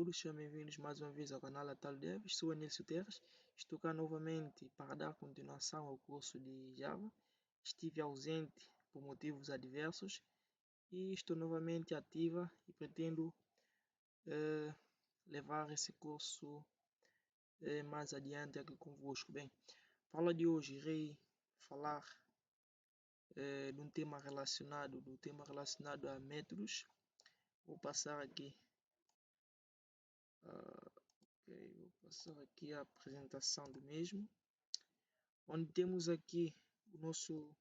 todos, sejam bem-vindos mais uma vez ao canal Atalho Devs. Sou Anilcio Terras, estou cá novamente para dar continuação ao curso de Java. Estive ausente por motivos adversos e estou novamente ativa e pretendo levar esse curso mais adiante aqui convosco. Bem, para a aula de hoje irei falar de um tema relacionado a métodos. Vou passar aqui vou passar aqui a apresentação do mesmo, onde temos aqui o nosso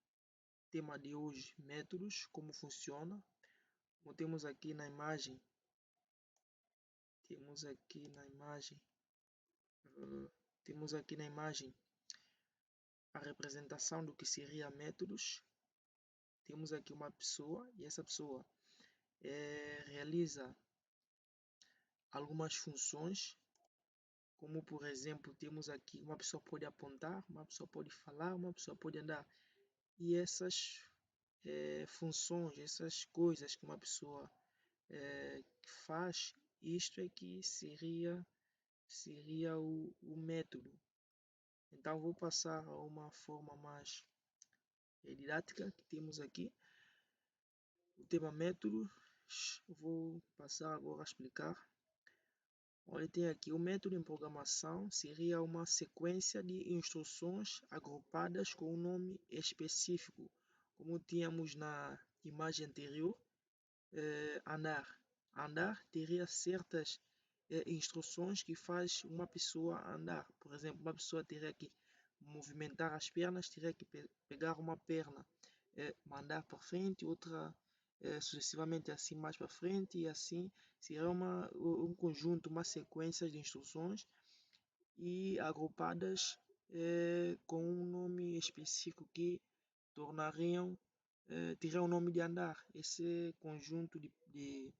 tema de hoje, métodos, como funciona. Como temos aqui na imagem, a representação do que seria métodos. Temos aqui uma pessoa e essa pessoa realiza algumas funções, como por exemplo, temos aqui uma pessoa pode apontar, uma pessoa pode falar, uma pessoa pode andar. E essas funções, essas coisas que uma pessoa faz, isto é que seria o método. Então vou passar a uma forma mais didática que temos aqui. O tema métodos, vou passar agora a explicar. Olha, tem aqui o método em programação, seria uma sequência de instruções agrupadas com um nome específico, como tínhamos na imagem anterior. Andar. Andar teria certas instruções que faz uma pessoa andar. Por exemplo, uma pessoa teria que movimentar as pernas, teria que pegar uma perna, mandar para frente, outra sucessivamente assim mais para frente, e assim será um conjunto, uma sequência de instruções e agrupadas com um nome específico que tornariam teria o nome de andar. Esse conjunto de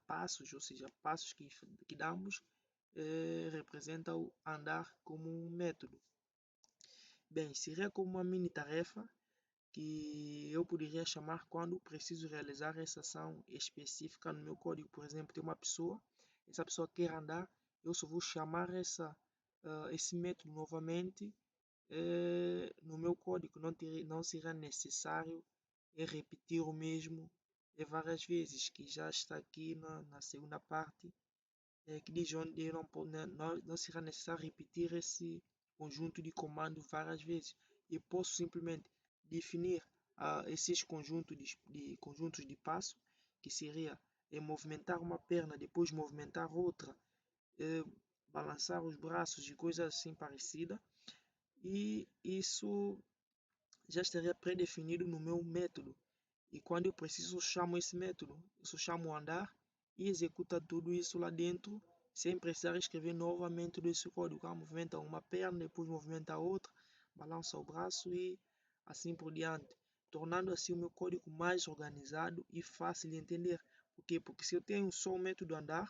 passos, ou seja, passos que damos, representa o andar como um método. Bem, seria como uma mini tarefa que eu poderia chamar quando preciso realizar essa ação específica no meu código. Por exemplo, tem uma pessoa, essa pessoa quer andar, eu só vou chamar esse método novamente no meu código. Não será necessário repetir o mesmo várias vezes, que já está aqui na segunda parte, que diz onde eu não será necessário repetir esse conjunto de comandos várias vezes. Eu posso simplesmente definir esses conjuntos de passo, que seria movimentar uma perna, depois movimentar outra, balançar os braços e coisas assim parecidas. E isso já estaria pré-definido no meu método. E quando eu preciso, chamo esse método. Eu só chamo andar e executa tudo isso lá dentro, sem precisar escrever novamente esse código. Movimenta uma perna, depois movimenta a outra, balança o braço e assim por diante. Tornando assim o meu código mais organizado e fácil de entender. Por quê? Porque se eu tenho só o método andar,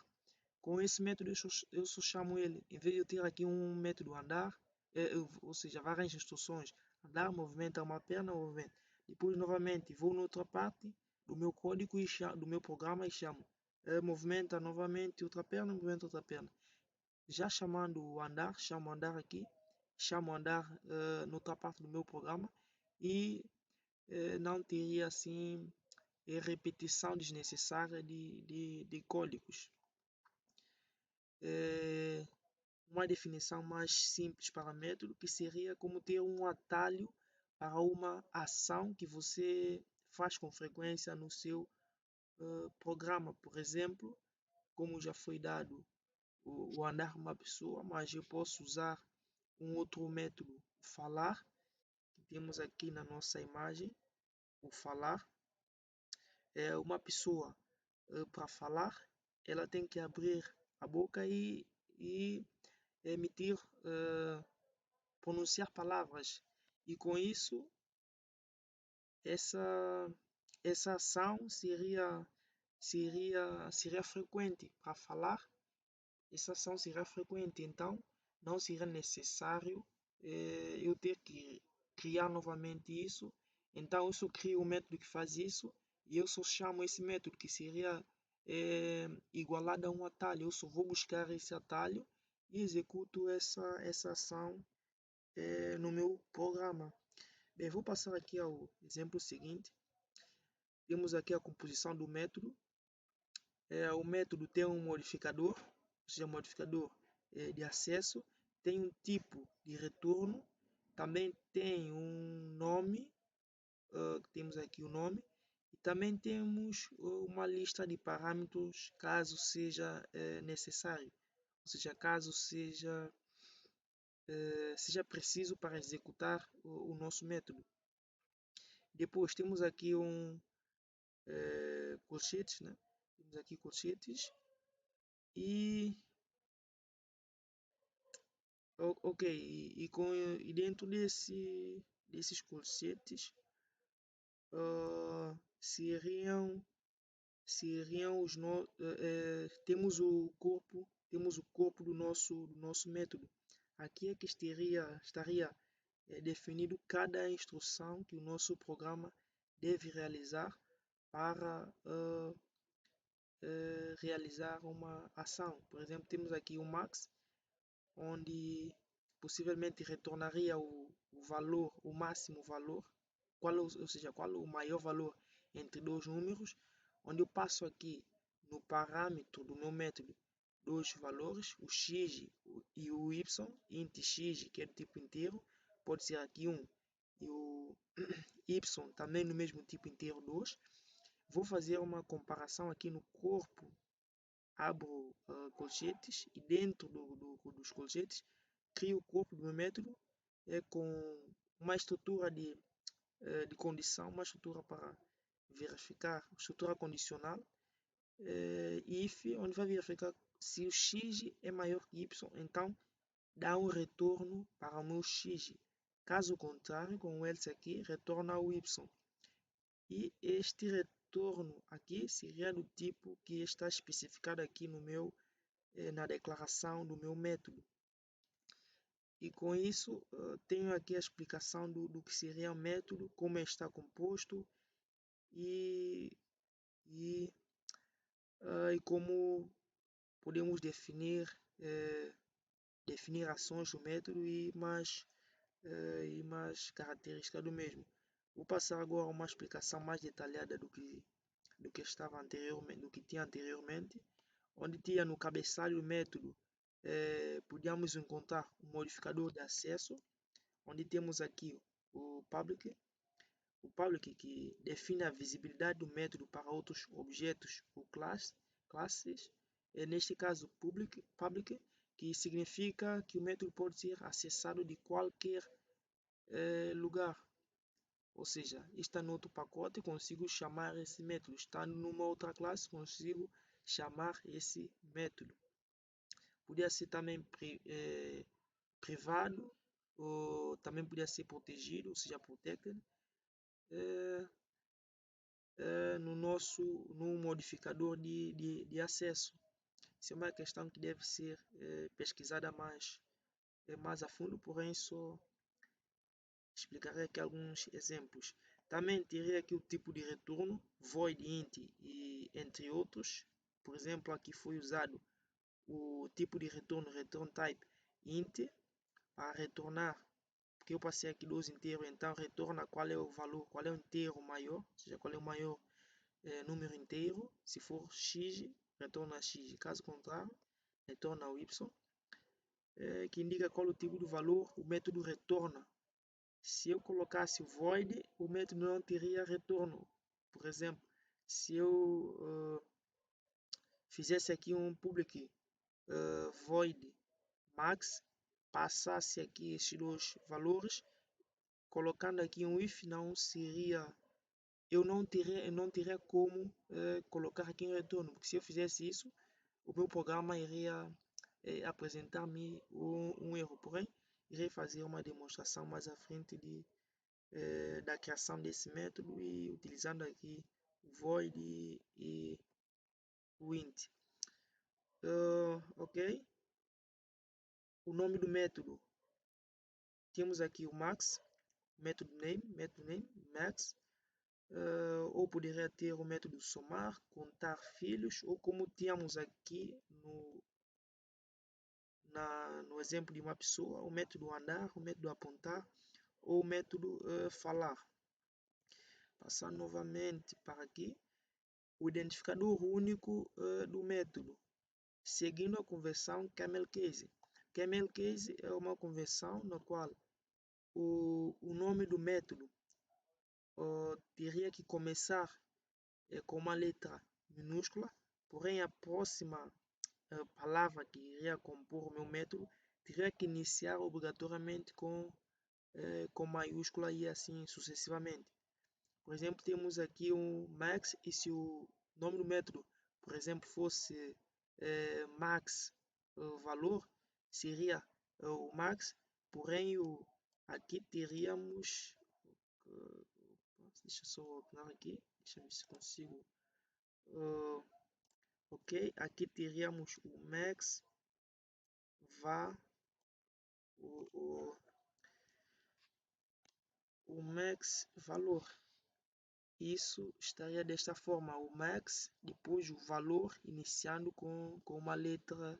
com esse método eu só chamo ele. Em vez de eu ter aqui um método andar, ou seja, várias instruções. Andar, movimenta uma perna, movimenta. Depois novamente vou noutra parte do meu código do meu programa e chamo. Movimenta novamente outra perna, movimenta outra perna. Já chamando o andar, chamo andar aqui, chamo andar noutra parte do meu programa e não teria assim repetição desnecessária de códigos. Uma definição mais simples para método, que seria como ter um atalho para uma ação que você faz com frequência no seu programa. Por exemplo, como já foi dado o andar uma pessoa, mas eu posso usar um outro método, falar, que temos aqui na nossa imagem. O falar é uma pessoa, para falar, ela tem que abrir a boca e emitir, pronunciar palavras. E com isso, essa ação seria frequente. Para falar, essa ação será frequente. Então, não será necessário eu ter que criar novamente isso. Então, eu só crio um método que faz isso e eu só chamo esse método, que seria é igualada a um atalho. Eu só vou buscar esse atalho e executo essa ação no meu programa. Bem, vou passar aqui ao exemplo seguinte. Temos aqui a composição do método. O método tem um modificador, ou seja, um modificador de acesso, tem um tipo de retorno, também tem um nome, temos aqui o nome, e também temos uma lista de parâmetros caso seja necessário, ou seja, caso seja preciso para executar o nosso método. Depois temos aqui colchetes, né? Temos aqui colchetes e ok, e dentro desses colchetes seriam temos o corpo do nosso método. Aqui é que estaria definido cada instrução que o nosso programa deve realizar para realizar uma ação. Por exemplo, temos aqui o max, onde possivelmente retornaria o valor, o máximo valor, ou seja, qual o maior valor entre dois números, onde eu passo aqui no parâmetro do meu método dois valores, o x e o y, int x, que é do tipo inteiro, pode ser aqui 1, e o y também no mesmo tipo inteiro 2. Vou fazer uma comparação aqui no corpo, abro colchetes e dentro dos colchetes crio o corpo do meu método com uma estrutura de condição, uma estrutura para verificar, estrutura condicional, if, onde vai verificar se o x é maior que y, então dá um retorno para o meu x. Caso contrário, com o else aqui, retorna o y. E este retorno aqui seria do tipo que está especificado aqui na declaração do meu método. E com isso, tenho aqui a explicação do que seria o método, como está composto e, e, e como podemos definir ações do método e mais características do mesmo. Vou passar agora uma explicação mais detalhada do que estava anteriormente, do que tinha anteriormente, onde tinha no cabeçalho do método podíamos encontrar um modificador de acesso, onde temos aqui o public que define a visibilidade do método para outros objetos ou classes, neste caso public, que significa que o método pode ser acessado de qualquer lugar. Ou seja, está no outro pacote, consigo chamar esse método. Está numa outra classe, consigo chamar esse método. Podia ser também privado, ou também podia ser protegido, ou seja, protected, no modificador de acesso. Isso é uma questão que deve ser pesquisada mais a fundo, porém só explicarei aqui alguns exemplos. Também teria aqui o tipo de retorno, void, int e entre outros. Por exemplo, aqui foi usado o tipo de retorno, return type int, para retornar, porque eu passei aqui dois inteiros, então retorna qual é o valor, qual é o inteiro maior, ou seja, qual é o maior número inteiro. Se for x, retorna x, caso contrário, retorna o y, que indica qual o tipo de valor o método retorna. Se eu colocasse o void, o método não teria retorno. Por exemplo, se eu fizesse aqui um public void max, passasse aqui esses dois valores, colocando aqui um if, eu não teria como colocar aqui em retorno, porque se eu fizesse isso, o meu programa iria apresentar-me um erro. Porém, irei fazer uma demonstração mais à frente da criação desse método e utilizando aqui o void e o int. Ok? O nome do método, temos aqui o max, método name, max, ou poderia ter o método somar, contar filhos, ou como tínhamos aqui no exemplo de uma pessoa, o método andar, o método apontar ou o método falar. Passando novamente para aqui, o identificador único do método, seguindo a conversão camel case. Camel case é uma conversão na qual o nome do método teria que começar com uma letra minúscula, porém a próxima palavra que iria compor o meu método teria que iniciar obrigatoriamente com maiúscula e assim sucessivamente. Por exemplo, temos aqui um max, e se o nome do método, por exemplo, fosse max valor, seria o max, porém aqui teríamos, deixa eu só voltar aqui, deixa eu ver se consigo, ok, aqui teríamos o max o max valor. Isso estaria desta forma, o max, depois o valor, iniciando com uma letra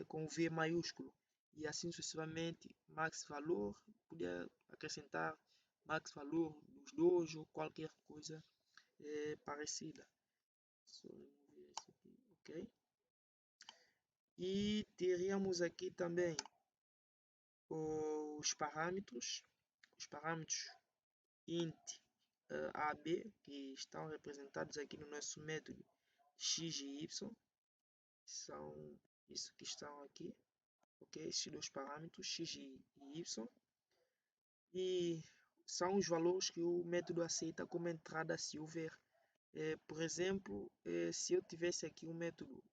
com V maiúsculo. E assim sucessivamente, max valor, podia acrescentar max valor dos dois ou qualquer coisa parecida. Só remover isso aqui, ok? E teríamos aqui também os parâmetros int a, b, que estão representados aqui no nosso método x e y, são isso que estão aqui, ok? Esses dois parâmetros, x e y, e são os valores que o método aceita como entrada se houver. Por exemplo, se eu tivesse aqui um método,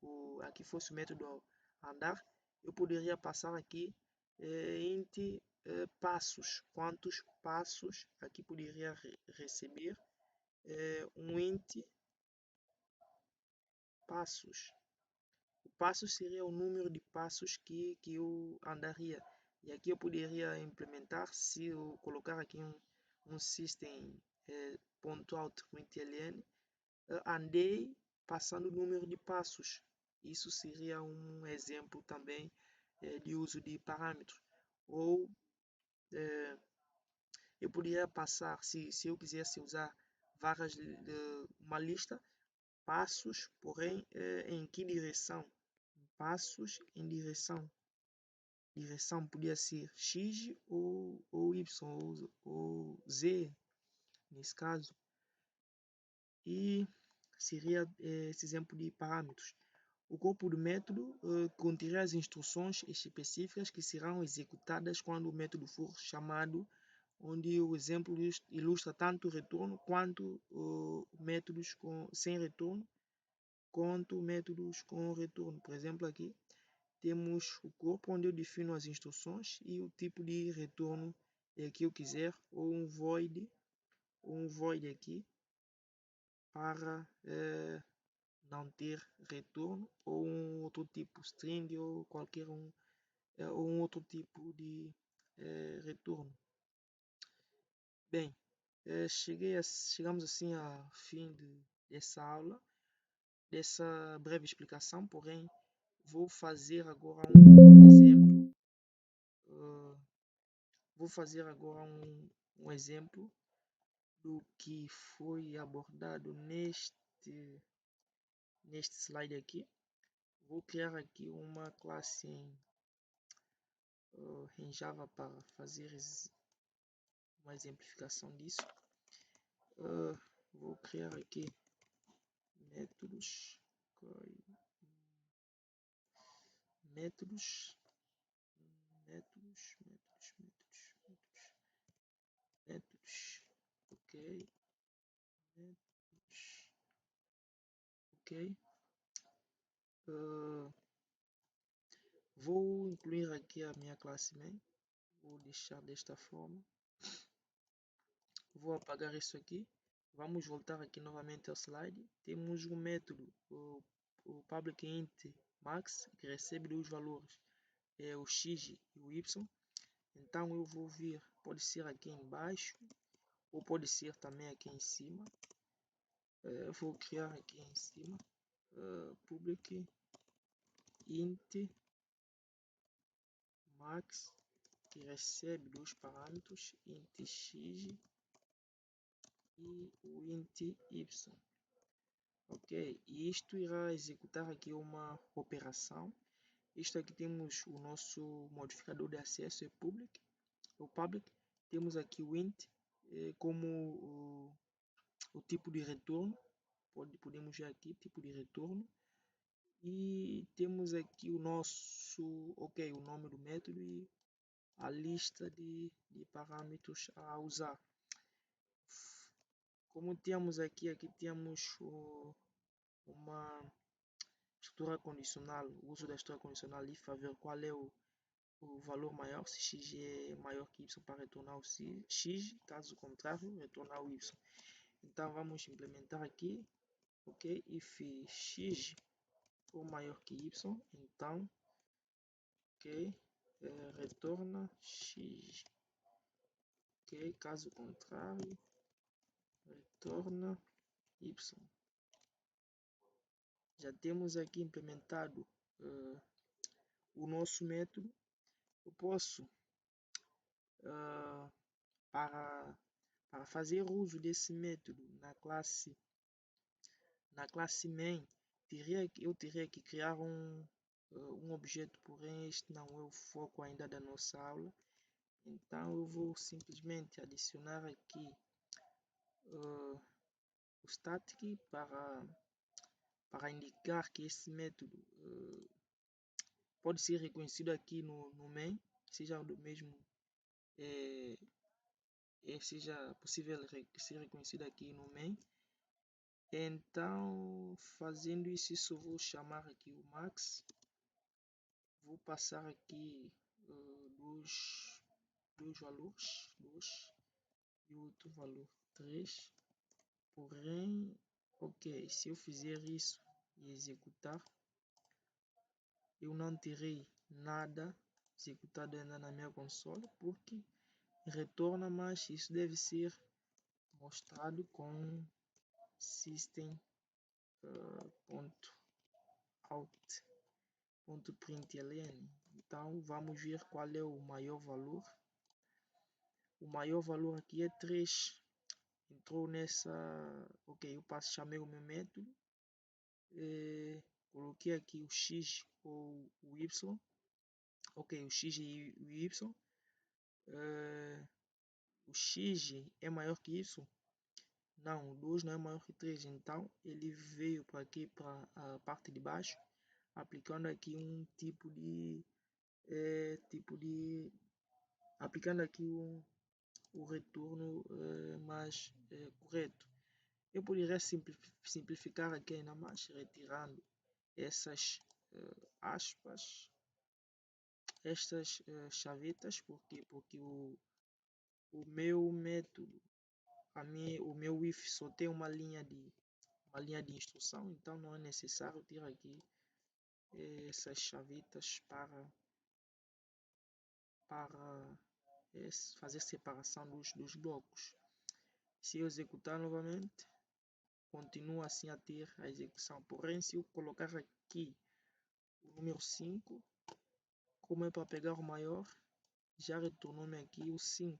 aqui fosse o método andar, eu poderia passar aqui int passos, quantos passos aqui poderia receber um int passos. O passo seria o número de passos que eu andaria. E aqui eu poderia implementar, se eu colocar aqui um system.out.ln, andei passando o número de passos. Isso seria um exemplo também de uso de parâmetros. Ou eu poderia passar, se eu quisesse usar várias uma lista, passos, porém em que direção? Passos em direção. Direção podia ser X ou Y ou Z, nesse caso. E seria esse exemplo de parâmetros. O corpo do método conterá as instruções específicas que serão executadas quando o método for chamado, onde o exemplo ilustra tanto o retorno quanto métodos sem retorno, quanto métodos com retorno. Por exemplo, aqui temos o corpo onde eu defino as instruções e o tipo de retorno que eu quiser, ou um void aqui para não ter retorno, ou um outro tipo string ou qualquer ou um outro tipo de retorno. Bem, chegamos assim ao fim dessa aula, dessa breve explicação, porém vou fazer agora um exemplo. Vou fazer agora um exemplo do que foi abordado neste slide aqui. Vou criar aqui uma classe em Java para fazer uma exemplificação disso. Vou criar aqui métodos, ok, ok. Vou incluir aqui a minha classe main, vou deixar desta forma. Vou apagar isso aqui. Vamos voltar aqui novamente ao slide. Temos um método, o public int max, que recebe dois valores, o x e o y. Então eu vou vir, pode ser aqui embaixo ou pode ser também aqui em cima. Vou criar aqui em cima public int max, que recebe dois parâmetros, int x e o int y. Ok, e isto irá executar aqui uma operação. Isto aqui temos o nosso modificador de acesso, é public. Temos aqui o int como o tipo de retorno. Podemos ver aqui tipo de retorno. E temos aqui o nome do método e a lista de parâmetros a usar. Como temos aqui temos uma estrutura condicional, o uso da estrutura condicional e ver qual é o valor maior, se x é maior que y para retornar o x, caso contrário, retornar o y. Então vamos implementar aqui, ok, if x for maior que y, então, ok, retorna x, ok, caso contrário, retorna y. Já temos aqui implementado o nosso método. Eu posso, para fazer uso desse método na classe main, eu teria que criar um objeto, porém este não é o foco ainda da nossa aula. Então eu vou simplesmente adicionar aqui o static para indicar que esse método pode ser reconhecido aqui no main, seja do mesmo, seja possível ser reconhecido aqui no main. Então, fazendo isso, vou chamar aqui o max, vou passar aqui dois valores, 2 e outro valor 3. Porém, ok, se eu fizer isso e executar, eu não terei nada executado ainda na minha console, porque retorna, mas isso deve ser mostrado com system.out.println. Então vamos ver qual é o maior valor. O maior valor aqui é 3. Entrou nessa, ok, eu chamei o meu método, coloquei aqui o x ou o y, ok, o x e o y, o x é maior que y? Não, o 2 não é maior que 3, então ele veio para aqui, para a parte de baixo, aplicando aqui um aplicando aqui o retorno mais correto. Eu poderia simplificar aqui ainda mais, retirando essas aspas, estas chavetas, porque o meu método, o meu if só tem uma linha de instrução, então não é necessário ter aqui essas chavetas para fazer separação dos blocos. Se eu executar novamente, continua assim a ter a execução. Porém, se eu colocar aqui o número 5, como é para pegar o maior, já retornou-me aqui o 5.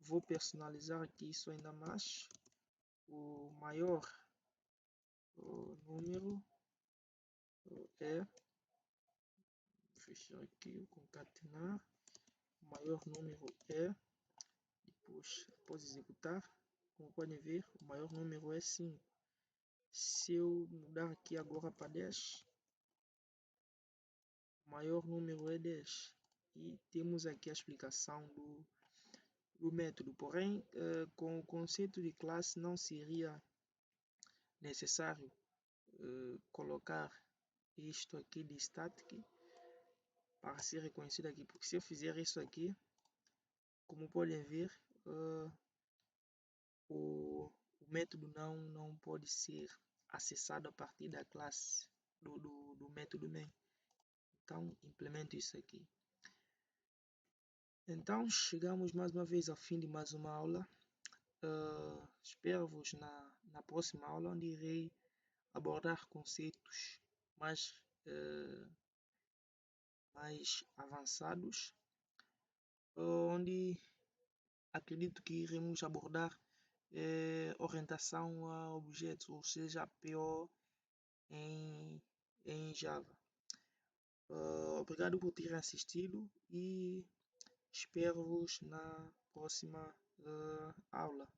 Vou personalizar aqui isso ainda mais. O maior número é, fechar aqui, concatenar, o maior número é, depois após executar, como podem ver, o maior número é 5. Se eu mudar aqui agora para 10, o maior número é 10. E temos aqui a explicação do método. Porém, com o conceito de classe não seria necessário colocar isto aqui de static para ser reconhecido aqui, porque se eu fizer isso aqui, como podem ver, o método não pode ser acessado a partir da classe do método main. Então implemento isso aqui. Então chegamos mais uma vez ao fim de mais uma aula. espero-vos na próxima aula, onde irei abordar conceitos mais, mais avançados, onde acredito que iremos abordar orientação a objetos, ou seja, PO em Java. Obrigado por terem assistido e espero-vos na próxima aula.